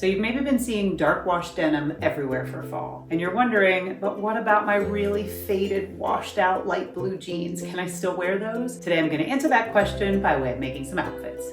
So you've maybe been seeing dark wash denim everywhere for fall, and you're wondering, but what about my really faded, washed out light blue jeans? Can I still wear those? Today I'm going to answer that question by way of making some outfits.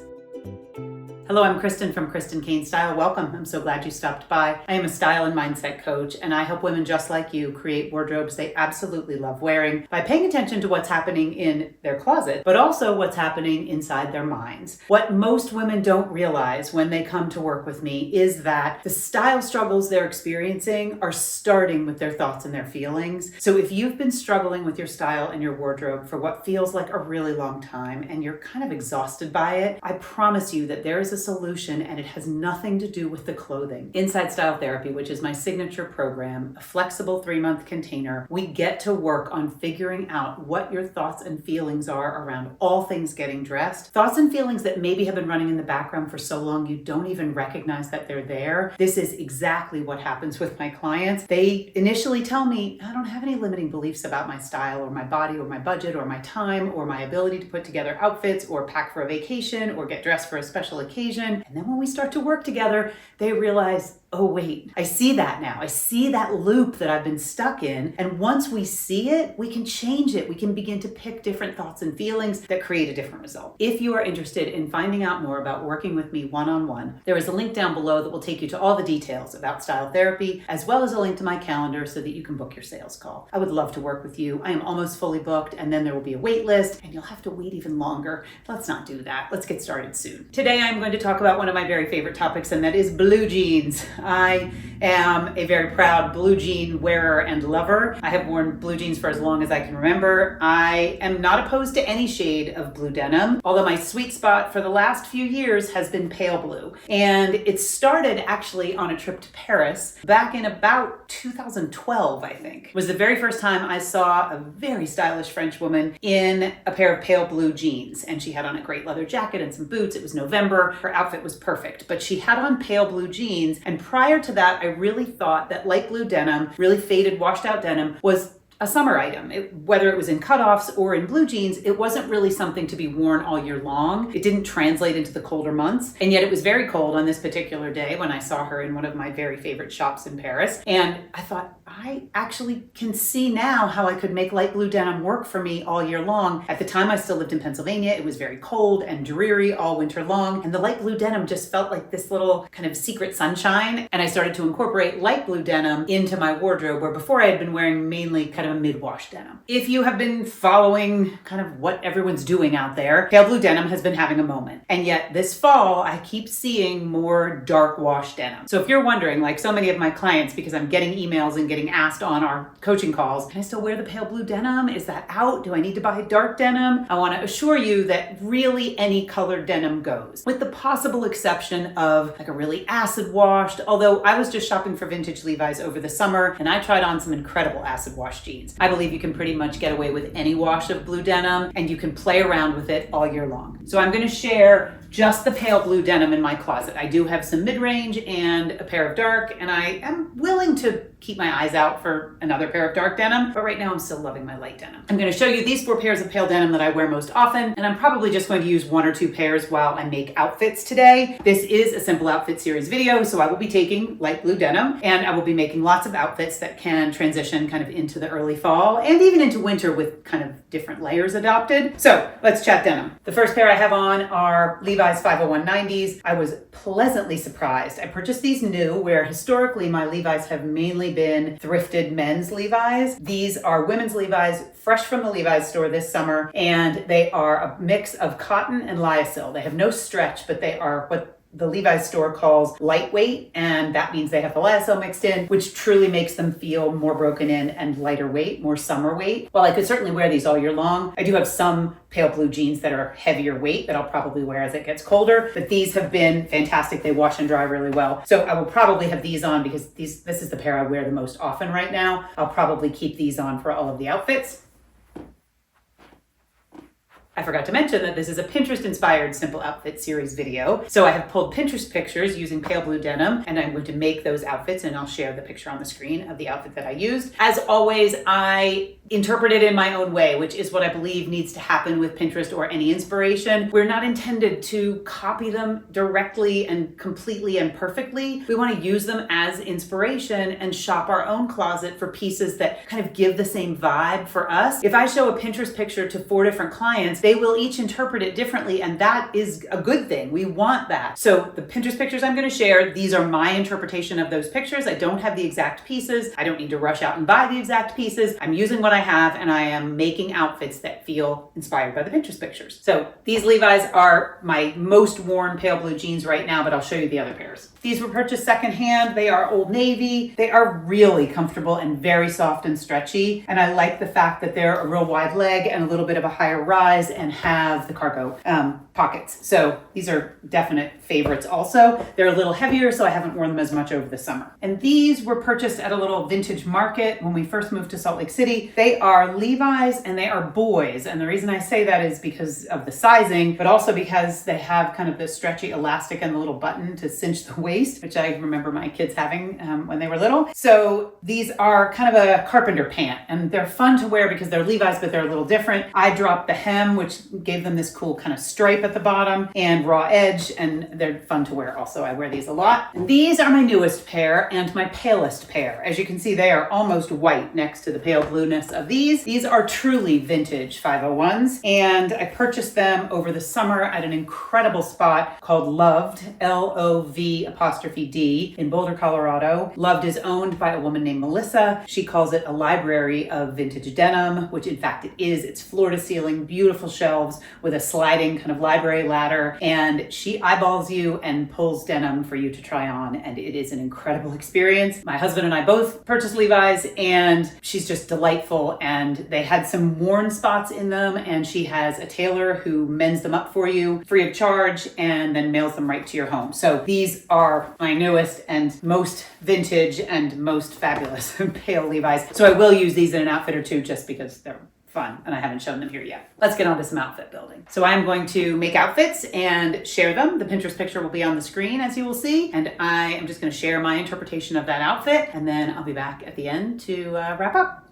Hello, I'm Kristen from Kristen Kane Style. Welcome. I'm so glad you stopped by. I am a style and mindset coach, and I help women just like you create wardrobes they absolutely love wearing by paying attention to what's happening in their closet, but also what's happening inside their minds. What most women don't realize when they come to work with me is that the style struggles they're experiencing are starting with their thoughts and their feelings. So if you've been struggling with your style and your wardrobe for what feels like a really long time and you're kind of exhausted by it, I promise you that there is a solution, and it has nothing to do with the clothing. Inside Style Therapy, which is my signature program, a flexible 3-month container, we get to work on figuring out what your thoughts and feelings are around all things getting dressed. Thoughts and feelings that maybe have been running in the background for so long you don't even recognize that they're there. This is exactly what happens with my clients. They initially tell me, I don't have any limiting beliefs about my style or my body or my budget or my time or my ability to put together outfits or pack for a vacation or get dressed for a special occasion. And then when we start to work together, they realize, oh wait, I see that now. I see that loop that I've been stuck in. And once we see it, we can change it. We can begin to pick different thoughts and feelings that create a different result. If you are interested in finding out more about working with me one-on-one, there is a link down below that will take you to all the details about Style Therapy, as well as a link to my calendar so that you can book your sales call. I would love to work with you. I am almost fully booked, and then there will be a wait list, and you'll have to wait even longer. Let's not do that. Let's get started soon. Today, I'm going to talk about one of my very favorite topics, and that is blue jeans. I am a very proud blue jean wearer and lover. I have worn blue jeans for as long as I can remember. I am not opposed to any shade of blue denim, although my sweet spot for the last few years has been pale blue. And it started actually on a trip to Paris back in about 2012, I think. It was the very first time I saw a very stylish French woman in a pair of pale blue jeans. And she had on a great leather jacket and some boots. It was November. Her outfit was perfect, but she had on pale blue jeans. And prior to that, I really thought that light blue denim, really faded, washed out denim, was a summer item. Whether it was in cutoffs or in blue jeans, it wasn't really something to be worn all year long. It didn't translate into the colder months. And yet it was very cold on this particular day when I saw her in one of my very favorite shops in Paris. And I thought, I actually can see now how I could make light blue denim work for me all year long. At the time, I still lived in Pennsylvania. It was very cold and dreary all winter long. And the light blue denim just felt like this little kind of secret sunshine. And I started to incorporate light blue denim into my wardrobe, where before I had been wearing mainly kind of a mid-wash denim. If you have been following kind of what everyone's doing out there, pale blue denim has been having a moment. And yet this fall, I keep seeing more dark wash denim. So if you're wondering, like so many of my clients, because I'm getting emails and getting asked on our coaching calls, can I still wear the pale blue denim? Is that out? Do I need to buy dark denim? I want to assure you that really any colored denim goes, with the possible exception of like a really acid washed, although I was just shopping for vintage Levi's over the summer and I tried on some incredible acid wash jeans. I believe you can pretty much get away with any wash of blue denim and you can play around with it all year long. So I'm going to share just the pale blue denim in my closet. I do have some mid-range and a pair of dark, and I am willing to keep my eyes out for another pair of dark denim, but right now I'm still loving my light denim. I'm going to show you these 4 pairs of pale denim that I wear most often, and I'm probably just going to use 1 or 2 pairs while I make outfits today. This is a simple outfit series video, so I will be taking light blue denim, and I will be making lots of outfits that can transition kind of into the early fall and even into winter with kind of different layers adopted. So let's chat denim. The first pair I have on are Levi's 50190s. I was pleasantly surprised. I purchased these new, where historically my Levi's have mainly been thrifted men's Levi's. These are women's Levi's, fresh from the Levi's store this summer, and they are a mix of cotton and lyocell. They have no stretch, but they are what the Levi's store calls lightweight, and that means they have the lyocell mixed in, which truly makes them feel more broken in and lighter weight, more summer weight. While I could certainly wear these all year long, I do have some pale blue jeans that are heavier weight that I'll probably wear as it gets colder, but these have been fantastic. They wash and dry really well. So I will probably have these on because this is the pair I wear the most often right now. I'll probably keep these on for all of the outfits. I forgot to mention that this is a Pinterest-inspired simple outfit series video. So I have pulled Pinterest pictures using pale blue denim, and I'm going to make those outfits, and I'll share the picture on the screen of the outfit that I used. As always, I interpret it in my own way, which is what I believe needs to happen with Pinterest or any inspiration. We're not intended to copy them directly and completely and perfectly. We want to use them as inspiration and shop our own closet for pieces that kind of give the same vibe for us. If I show a Pinterest picture to 4 different clients, they will each interpret it differently, and that is a good thing. We want that. So the Pinterest pictures I'm going to share, these are my interpretation of those pictures. I don't have the exact pieces. I don't need to rush out and buy the exact pieces. I'm using what I have, and I am making outfits that feel inspired by the Pinterest pictures. So these Levi's are my most worn pale blue jeans right now, but I'll show you the other pairs. These were purchased secondhand. They are Old Navy. They are really comfortable and very soft and stretchy. And I like the fact that they're a real wide leg and a little bit of a higher rise and have the cargo pockets. So these are definite favorites also. They're a little heavier, so I haven't worn them as much over the summer. And these were purchased at a little vintage market when we first moved to Salt Lake City. They are Levi's and they are boys. And the reason I say that is because of the sizing, but also because they have kind of the stretchy elastic and the little button to cinch the waist, which I remember my kids having when they were little. So these are kind of a carpenter pant, and they're fun to wear because they're Levi's, but they're a little different. I dropped the hem, which gave them this cool kind of stripe at the bottom and raw edge, and they're fun to wear also. I wear these a lot. And these are my newest pair and my palest pair. As you can see, they are almost white next to the pale blueness of these. These are truly vintage 501s, and I purchased them over the summer at an incredible spot called Loved, L-O-V''D, in Boulder, Colorado. Loved is owned by a woman named Melissa. She calls it a library of vintage denim, which in fact it is. It's floor to ceiling, beautiful shelves with a sliding kind of library ladder, and she eyeballs you and pulls denim for you to try on, and it is an incredible experience. My husband and I both purchased Levi's, and she's just delightful, and they had some worn spots in them, and she has a tailor who mends them up for you free of charge and then mails them right to your home. So these are my newest and most vintage and most fabulous pale Levi's. So I will use these in an outfit or two just because they're fun and I haven't shown them here yet. Let's get on to some outfit building. So I'm going to make outfits and share them. The Pinterest picture will be on the screen, as you will see, and I am just going to share my interpretation of that outfit, and then I'll be back at the end to wrap up.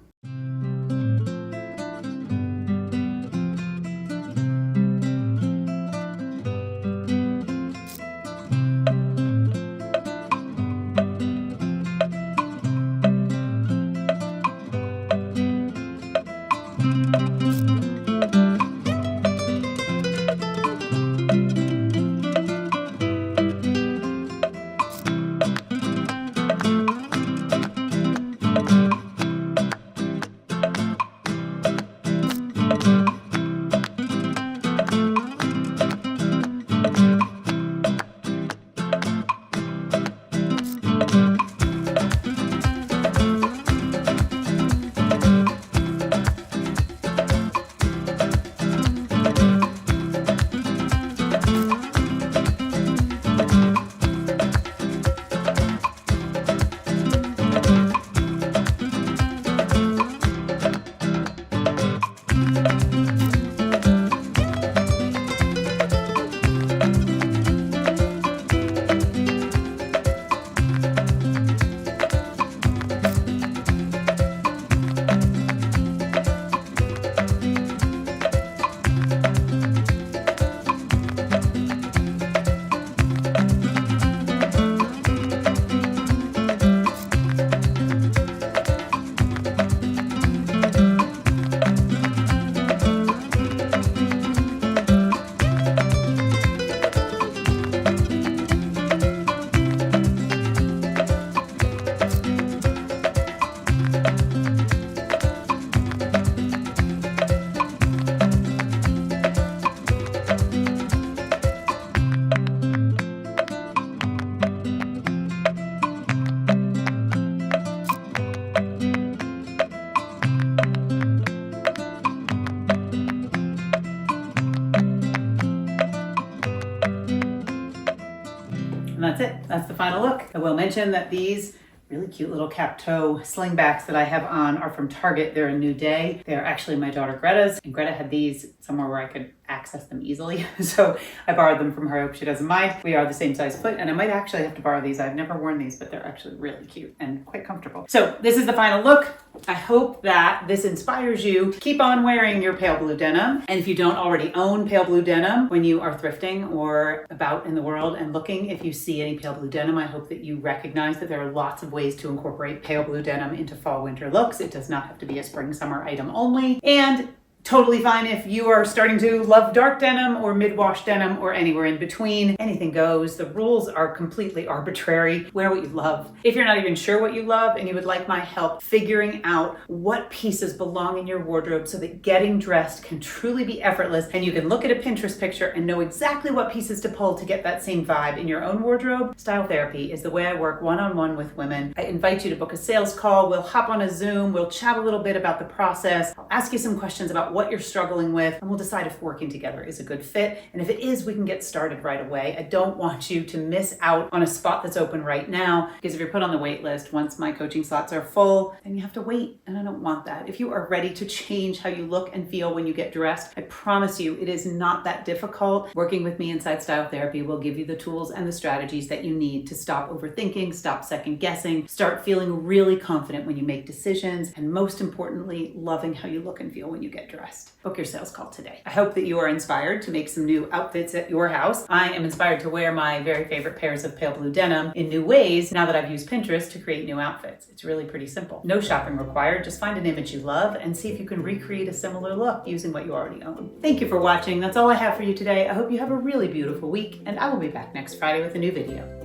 And that's it. That's the final look. I will mention that these really cute little cap toe slingbacks that I have on are from Target. They're a new day. They're actually my daughter Greta's, and Greta had these somewhere where I could access them easily. So I borrowed them from her. I hope she doesn't mind. We are the same size foot, and I might actually have to borrow these. I've never worn these, but they're actually really cute and quite comfortable. So this is the final look. I hope that this inspires you to keep on wearing your pale blue denim. And if you don't already own pale blue denim, when you are thrifting or about in the world and looking, if you see any pale blue denim, I hope that you recognize that there are lots of ways to incorporate pale blue denim into fall winter looks. It does not have to be a spring summer item only. And totally fine if you are starting to love dark denim or mid-wash denim or anywhere in between. Anything goes. The rules are completely arbitrary. Wear what you love. If you're not even sure what you love and you would like my help figuring out what pieces belong in your wardrobe so that getting dressed can truly be effortless and you can look at a Pinterest picture and know exactly what pieces to pull to get that same vibe in your own wardrobe, Style Therapy is the way I work one-on-one with women. I invite you to book a sales call. We'll hop on a Zoom. We'll chat a little bit about the process. I'll ask you some questions about what you're struggling with, and we'll decide if working together is a good fit. And if it is, we can get started right away. I don't want you to miss out on a spot that's open right now, because if you're put on the wait list, once my coaching slots are full, then you have to wait, and I don't want that. If you are ready to change how you look and feel when you get dressed, I promise you it is not that difficult. Working with me inside Style Therapy will give you the tools and the strategies that you need to stop overthinking, stop second guessing, start feeling really confident when you make decisions, and most importantly, loving how you look and feel when you get dressed. Book your sales call today. I hope that you are inspired to make some new outfits at your house. I am inspired to wear my very favorite pairs of pale blue denim in new ways now that I've used Pinterest to create new outfits. It's really pretty simple. No shopping required. Just find an image you love and see if you can recreate a similar look using what you already own. Thank you for watching. That's all I have for you today. I hope you have a really beautiful week, and I will be back next Friday with a new video.